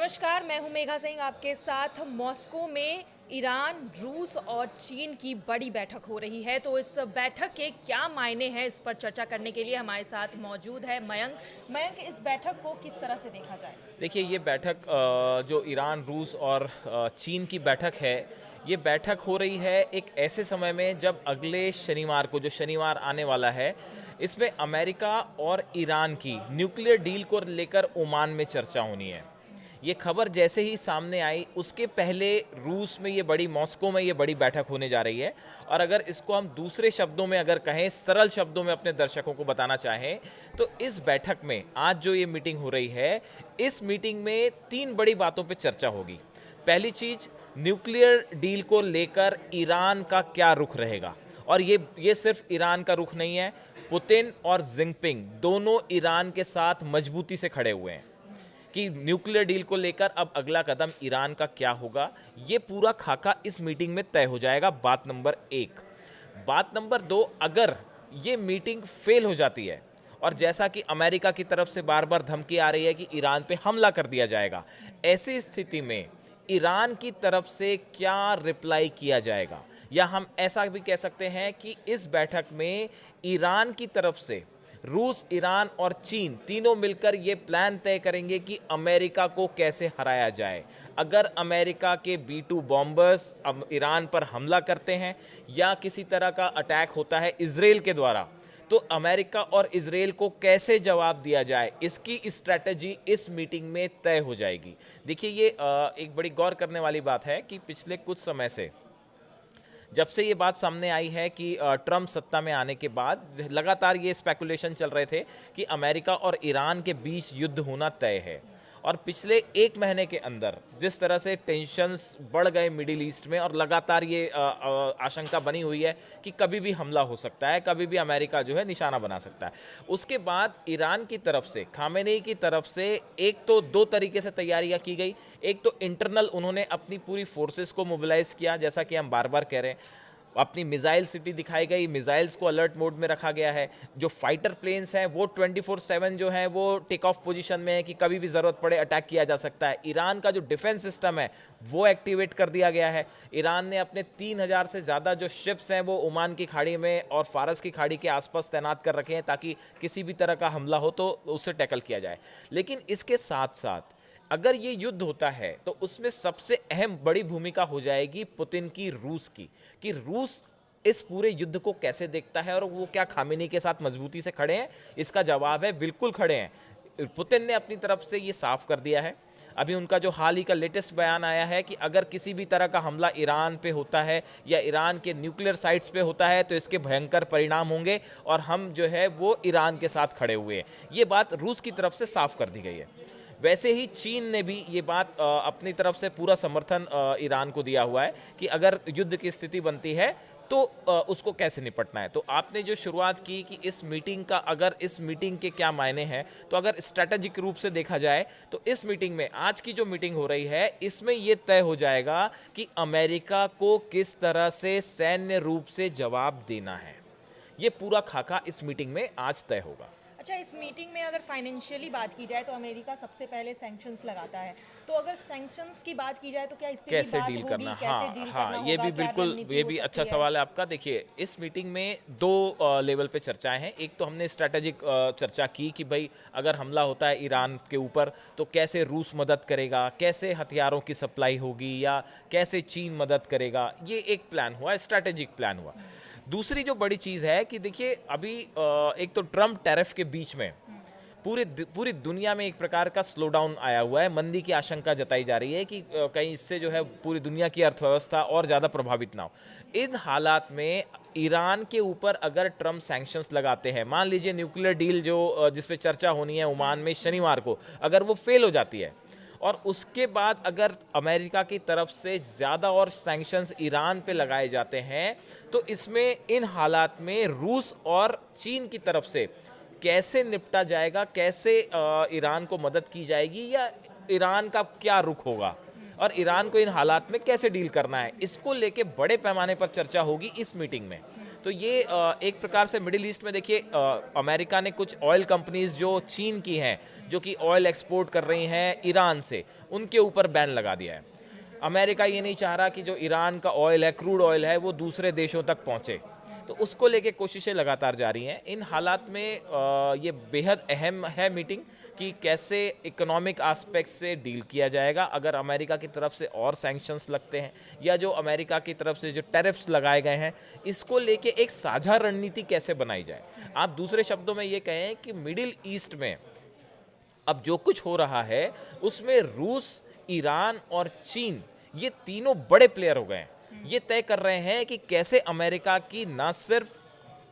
नमस्कार, मैं हूं मेघा सिंह आपके साथ। मॉस्को में ईरान, रूस और चीन की बड़ी बैठक हो रही है, तो इस बैठक के क्या मायने हैं, इस पर चर्चा करने के लिए हमारे साथ मौजूद है मयंक। मयंक, इस बैठक को किस तरह से देखा जाए? देखिए ये बैठक जो ईरान, रूस और चीन की बैठक है, ये बैठक हो रही है एक ऐसे समय में जब अगले शनिवार को, जो शनिवार आने वाला है, इसमें अमेरिका और ईरान की न्यूक्लियर डील को लेकर ओमान में चर्चा होनी है। ये खबर जैसे ही सामने आई, उसके पहले रूस में ये बड़ी, मॉस्को में ये बड़ी बैठक होने जा रही है। और अगर इसको हम दूसरे शब्दों में अगर कहें, सरल शब्दों में अपने दर्शकों को बताना चाहें, तो इस बैठक में आज जो ये मीटिंग हो रही है, इस मीटिंग में तीन बड़ी बातों पे चर्चा होगी। पहली चीज, न्यूक्लियर डील को लेकर ईरान का क्या रुख रहेगा। और ये सिर्फ ईरान का रुख नहीं है, पुतिन और जिनपिंग दोनों ईरान के साथ मजबूती से खड़े हुए हैं कि न्यूक्लियर डील को लेकर अब अगला कदम ईरान का क्या होगा। ये पूरा खाका इस मीटिंग में तय हो जाएगा। बात नंबर एक। बात नंबर दो, अगर ये मीटिंग फेल हो जाती है और जैसा कि अमेरिका की तरफ से बार बार धमकी आ रही है कि ईरान पे हमला कर दिया जाएगा, ऐसी स्थिति में ईरान की तरफ से क्या रिप्लाई किया जाएगा। या हम ऐसा भी कह सकते हैं कि इस बैठक में ईरान की तरफ से रूस, ईरान और चीन तीनों मिलकर ये प्लान तय करेंगे कि अमेरिका को कैसे हराया जाए। अगर अमेरिका के B-2 बॉम्बर्स अब ईरान पर हमला करते हैं या किसी तरह का अटैक होता है इजराइल के द्वारा, तो अमेरिका और इजराइल को कैसे जवाब दिया जाए, इसकी स्ट्रैटेजी इस मीटिंग में तय हो जाएगी। देखिए ये एक बड़ी गौर करने वाली बात है कि पिछले कुछ समय से, जब से ये बात सामने आई है कि ट्रम्प सत्ता में आने के बाद, लगातार ये स्पेकुलेशन चल रहे थे कि अमेरिका और ईरान के बीच युद्ध होना तय है। और पिछले एक महीने के अंदर जिस तरह से टेंशन्स बढ़ गए मिडिल ईस्ट में, और लगातार ये आशंका बनी हुई है कि कभी भी हमला हो सकता है, कभी भी अमेरिका जो है निशाना बना सकता है। उसके बाद ईरान की तरफ से, खामेनेई की तरफ से, एक तो दो तरीके से तैयारियां की गई। एक तो इंटरनल उन्होंने अपनी पूरी फोर्सेस को मोबिलाइज किया, जैसा कि हम बार बार कह रहे हैं। अपनी मिसाइल सिटी दिखाई गई, मिसाइल्स को अलर्ट मोड में रखा गया है। जो फाइटर प्लेन्स हैं वो 24/7 जो है वो टेक ऑफ पोजीशन में है कि कभी भी ज़रूरत पड़े अटैक किया जा सकता है। ईरान का जो डिफेंस सिस्टम है वो एक्टिवेट कर दिया गया है। ईरान ने अपने 3000 से ज़्यादा जो शिप्स हैं वो ओमान की खाड़ी में और फारस की खाड़ी के आसपास तैनात कर रखे हैं, ताकि किसी भी तरह का हमला हो तो उससे टैकल किया जाए। लेकिन इसके साथ साथ अगर ये युद्ध होता है तो उसमें सबसे अहम बड़ी भूमिका हो जाएगी पुतिन की, रूस की, कि रूस इस पूरे युद्ध को कैसे देखता है और वो क्या खामेनी के साथ मजबूती से खड़े हैं। इसका जवाब है बिल्कुल खड़े हैं। पुतिन ने अपनी तरफ से ये साफ कर दिया है। अभी उनका जो हाल ही का लेटेस्ट बयान आया है कि अगर किसी भी तरह का हमला ईरान पे होता है या ईरान के न्यूक्लियर साइट्स पे होता है तो इसके भयंकर परिणाम होंगे और हम जो है वो ईरान के साथ खड़े हुए हैं। ये बात रूस की तरफ से साफ कर दी गई है। वैसे ही चीन ने भी ये बात अपनी तरफ से पूरा समर्थन ईरान को दिया हुआ है कि अगर युद्ध की स्थिति बनती है तो उसको कैसे निपटना है। तो आपने जो शुरुआत की कि इस मीटिंग का, अगर इस मीटिंग के क्या मायने हैं, तो अगर स्ट्रैटेजिक रूप से देखा जाए तो इस मीटिंग में, आज की जो मीटिंग हो रही है, इसमें ये तय हो जाएगा कि अमेरिका को किस तरह से सैन्य रूप से जवाब देना है। ये पूरा खाका इस मीटिंग में आज तय होगा। अच्छा, इस मीटिंग में अगर फाइनेंशियली बात की जाए तो अमेरिका सबसे पहले सैंक्शंस लगाता है, तो अगर सैंक्शंस की बात की जाए तो क्या इस पे भी कैसे बात डील होगी, करना, कैसे हाँ डील करना हाँ, ये होगा, भी क्या बिल्कुल, रणनीति ये हो भी अच्छा सकती है? सवाल है आपका। देखिए इस मीटिंग में दो लेवल पे चर्चाएं हैं। एक तो हमने स्ट्रैटेजिक चर्चा की कि भाई अगर हमला होता है ईरान के ऊपर तो कैसे रूस मदद करेगा, कैसे हथियारों की सप्लाई होगी, या कैसे चीन मदद करेगा। ये एक प्लान हुआ, स्ट्रैटेजिक प्लान हुआ। दूसरी जो बड़ी चीज़ है कि देखिए अभी एक तो ट्रम्प टैरिफ के बीच में पूरी दुनिया में एक प्रकार का स्लो डाउन आया हुआ है। मंदी की आशंका जताई जा रही है कि कहीं इससे जो है पूरी दुनिया की अर्थव्यवस्था और ज़्यादा प्रभावित ना हो। इन हालात में ईरान के ऊपर अगर ट्रम्प सैंक्शंस लगाते हैं, मान लीजिए न्यूक्लियर डील जो जिस पे चर्चा होनी है ओमान में शनिवार को, अगर वो फेल हो जाती है और उसके बाद अगर अमेरिका की तरफ से ज़्यादा और सैंक्शंस ईरान पे लगाए जाते हैं, तो इसमें इन हालात में रूस और चीन की तरफ से कैसे निपटा जाएगा, कैसे ईरान को मदद की जाएगी, या ईरान का क्या रुख होगा और ईरान को इन हालात में कैसे डील करना है, इसको लेके बड़े पैमाने पर चर्चा होगी इस मीटिंग में। तो ये एक प्रकार से मिडिल ईस्ट में देखिए अमेरिका ने कुछ ऑयल कंपनीज जो चीन की हैं, जो कि ऑयल एक्सपोर्ट कर रही हैं ईरान से, उनके ऊपर बैन लगा दिया है। अमेरिका ये नहीं चाह रहा कि जो ईरान का ऑयल है, क्रूड ऑयल है, वो दूसरे देशों तक पहुंचे, तो उसको लेके कोशिशें लगातार जारी हैं। इन हालात में ये बेहद अहम है मीटिंग कि कैसे इकोनॉमिक एस्पेक्ट से डील किया जाएगा। अगर अमेरिका की तरफ से और सैंक्शंस लगते हैं या जो अमेरिका की तरफ से जो टैरिफ्स लगाए गए हैं, इसको लेके एक साझा रणनीति कैसे बनाई जाए। आप दूसरे शब्दों में ये कहें कि मिडिल ईस्ट में अब जो कुछ हो रहा है उसमें रूस, ईरान और चीन, ये तीनों बड़े प्लेयर हो गए हैं। ये तय कर रहे हैं कि कैसे अमेरिका की ना सिर्फ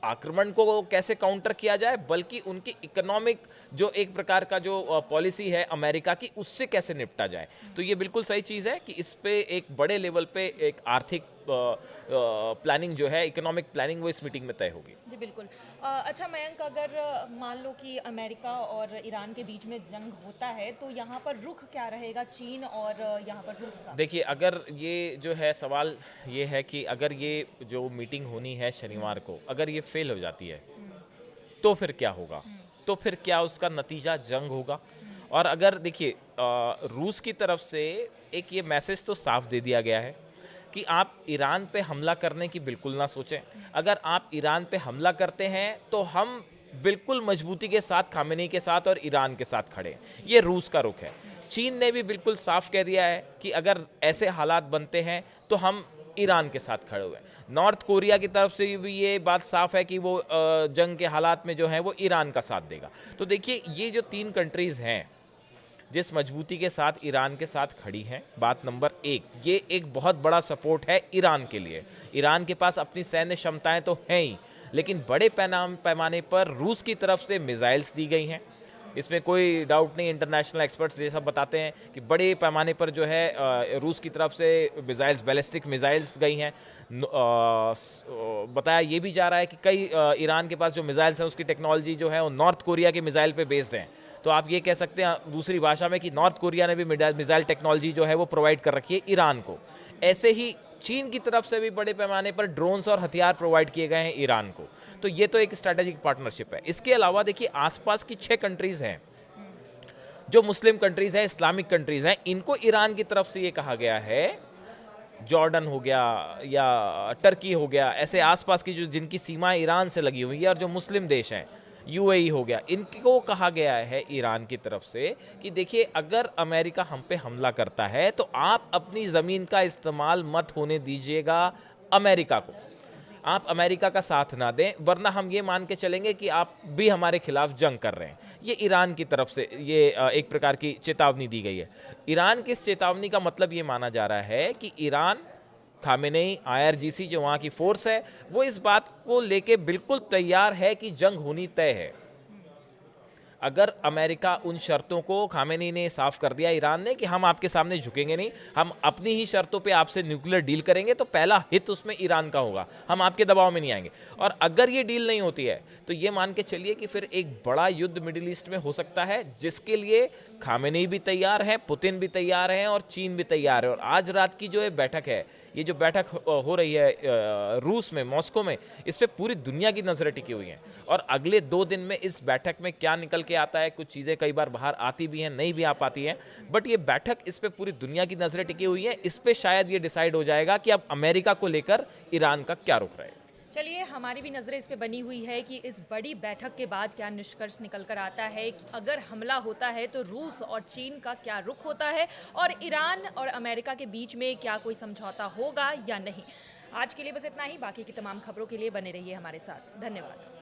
आक्रमण को कैसे काउंटर किया जाए, बल्कि उनकी इकोनॉमिक जो एक प्रकार का जो पॉलिसी है अमेरिका की, उससे कैसे निपटा जाए। तो ये बिल्कुल सही चीज़ है कि इस पे एक बड़े लेवल पे एक आर्थिक प्लानिंग जो है, इकोनॉमिक प्लानिंग, वो इस मीटिंग में तय होगी। जी बिल्कुल। अच्छा मयंक, अगर मान लो कि अमेरिका और ईरान के बीच में जंग होता है तो यहाँ पर रुख क्या रहेगा चीन और यहाँ पर रूस का? देखिए, अगर ये जो है सवाल ये है कि अगर ये जो मीटिंग होनी है शनिवार को, अगर ये फेल हो जाती है तो फिर क्या होगा? तो फिर क्या उसका नतीजा जंग होगा? और अगर देखिए रूस की तरफ से एक ये मैसेज तो साफ दे दिया गया है कि आप ईरान पे हमला करने की बिल्कुल ना सोचें। अगर आप ईरान पे हमला करते हैं तो हम बिल्कुल मजबूती के साथ खामेनी के साथ और ईरान के साथ खड़े हैं। ये रूस का रुख है। चीन ने भी बिल्कुल साफ कह दिया है कि अगर ऐसे हालात बनते हैं तो हम ईरान के साथ खड़े हुए हैं। नॉर्थ कोरिया की तरफ से भी ये बात साफ है कि वो जंग के हालात में जो है वो ईरान का साथ देगा। तो देखिए, ये जो 3 कंट्रीज़ हैं जिस मजबूती के साथ ईरान के साथ खड़ी हैं, बात नंबर 1, ये एक बहुत बड़ा सपोर्ट है ईरान के लिए। ईरान के पास अपनी सैन्य क्षमताएं तो हैं ही, लेकिन बड़े पैमाने पर रूस की तरफ से मिसाइल्स दी गई हैं। इसमें कोई डाउट नहीं, इंटरनेशनल एक्सपर्ट्स ये सब बताते हैं कि बड़े पैमाने पर जो है रूस की तरफ से मिसाइल्स, बैलिस्टिक मिसाइल्स गई हैं। बताया ये भी जा रहा है कि कई ईरान के पास जो मिसाइल्स हैं उसकी टेक्नोलॉजी जो है वो नॉर्थ कोरिया के मिसाइल पे बेस्ड हैं। तो आप ये कह सकते हैं दूसरी भाषा में कि नॉर्थ कोरिया ने भी मिसाइल टेक्नोलॉजी जो है वो प्रोवाइड कर रखी है ईरान को। ऐसे ही चीन की तरफ से भी बड़े पैमाने पर ड्रोन्स और हथियार प्रोवाइड किए गए हैं ईरान को। तो ये तो एक स्ट्रैटेजिक पार्टनरशिप है। इसके अलावा देखिए, आसपास की 6 कंट्रीज हैं जो मुस्लिम कंट्रीज हैं, इस्लामिक कंट्रीज हैं, इनको ईरान की तरफ से ये कहा गया है, जॉर्डन हो गया या टर्की हो गया, ऐसे आसपास की जो जिनकी सीमाएं ईरान से लगी हुई है और जो मुस्लिम देश हैं, यूएई हो गया, इनको कहा गया है ईरान की तरफ से कि देखिए, अगर अमेरिका हम पे हमला करता है तो आप अपनी ज़मीन का इस्तेमाल मत होने दीजिएगा अमेरिका को। आप अमेरिका का साथ ना दें, वरना हम ये मान के चलेंगे कि आप भी हमारे खिलाफ जंग कर रहे हैं। ये ईरान की तरफ से ये एक प्रकार की चेतावनी दी गई है। ईरान की इस चेतावनी का मतलब ये माना जा रहा है कि ईरान, खामेनेई, IRGC जो वहाँ की फोर्स है, वो इस बात को लेके बिल्कुल तैयार है कि जंग होनी तय है। अगर अमेरिका उन शर्तों को, खामेनी ने साफ कर दिया ईरान ने कि हम आपके सामने झुकेंगे नहीं, हम अपनी ही शर्तों पे आपसे न्यूक्लियर डील करेंगे, तो पहला हित उसमें ईरान का होगा, हम आपके दबाव में नहीं आएंगे। और अगर ये डील नहीं होती है तो ये मान के चलिए कि फिर एक बड़ा युद्ध मिडिल ईस्ट में हो सकता है, जिसके लिए खामेनी भी तैयार है, पुतिन भी तैयार है और चीन भी तैयार है। और आज रात की जो ये बैठक है, ये जो बैठक हो रही है रूस में, मॉस्को में, इस पे पूरी दुनिया की नजरें टिकी हुई हैं। और अगले 2 दिन में इस बैठक में क्या निकल के आता है, कुछ चीज़ें कई बार बाहर आती भी हैं, नहीं भी आ पाती हैं, बट ये बैठक, इस पे पूरी दुनिया की नजरें टिकी हुई हैं। इस पे शायद ये डिसाइड हो जाएगा कि अब अमेरिका को लेकर ईरान का क्या रुख रहेगा। चलिए, हमारी भी नज़रें इस पे बनी हुई है कि इस बड़ी बैठक के बाद क्या निष्कर्ष निकल कर आता है कि अगर हमला होता है तो रूस और चीन का क्या रुख होता है और ईरान और अमेरिका के बीच में क्या कोई समझौता होगा या नहीं। आज के लिए बस इतना ही। बाकी की तमाम खबरों के लिए बने रहिए हमारे साथ। धन्यवाद।